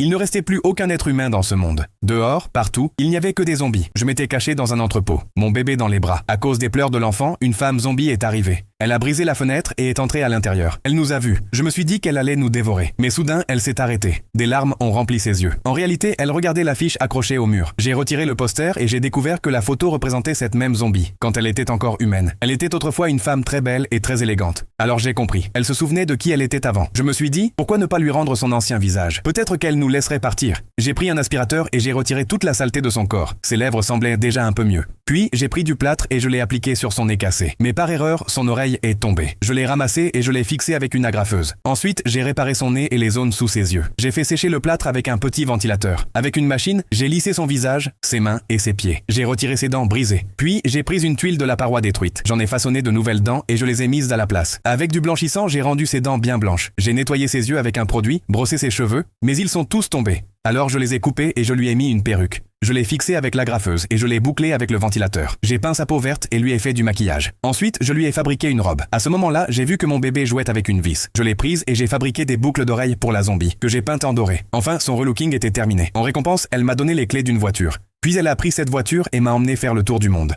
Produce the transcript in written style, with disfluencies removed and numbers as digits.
Il ne restait plus aucun être humain dans ce monde. Dehors, partout, il n'y avait que des zombies. Je m'étais caché dans un entrepôt, mon bébé dans les bras. À cause des pleurs de l'enfant, une femme zombie est arrivée. Elle a brisé la fenêtre et est entrée à l'intérieur. Elle nous a vus. Je me suis dit qu'elle allait nous dévorer. Mais soudain, elle s'est arrêtée. Des larmes ont rempli ses yeux. En réalité, elle regardait l'affiche accrochée au mur. J'ai retiré le poster et j'ai découvert que la photo représentait cette même zombie, quand elle était encore humaine. Elle était autrefois une femme très belle et très élégante. Alors j'ai compris. Elle se souvenait de qui elle était avant. Je me suis dit, pourquoi ne pas lui rendre son ancien visage? Peut-être qu'elle nous laisserait partir. J'ai pris un aspirateur et j'ai retiré toute la saleté de son corps. Ses lèvres semblaient déjà un peu mieux. Puis, j'ai pris du plâtre et je l'ai appliqué sur son nez cassé. Mais par erreur, son oreille est tombée. Je l'ai ramassé et je l'ai fixé avec une agrafeuse. Ensuite, j'ai réparé son nez et les zones sous ses yeux. J'ai fait sécher le plâtre avec un petit ventilateur. Avec une machine, j'ai lissé son visage, ses mains et ses pieds. J'ai retiré ses dents brisées. Puis, j'ai pris une tuile de la paroi détruite. J'en ai façonné de nouvelles dents et je les ai mises à la place. Avec du blanchissant, j'ai rendu ses dents bien blanches. J'ai nettoyé ses yeux avec un produit, brossé ses cheveux, mais ils sont tous tombés. Alors je les ai coupés et je lui ai mis une perruque. Je l'ai fixé avec l'agrafeuse et je l'ai bouclé avec le ventilateur. J'ai peint sa peau verte et lui ai fait du maquillage. Ensuite, je lui ai fabriqué une robe. À ce moment-là, j'ai vu que mon bébé jouait avec une vis. Je l'ai prise et j'ai fabriqué des boucles d'oreilles pour la zombie, que j'ai peinte en doré. Enfin, son relooking était terminé. En récompense, elle m'a donné les clés d'une voiture. Puis elle a pris cette voiture et m'a emmené faire le tour du monde.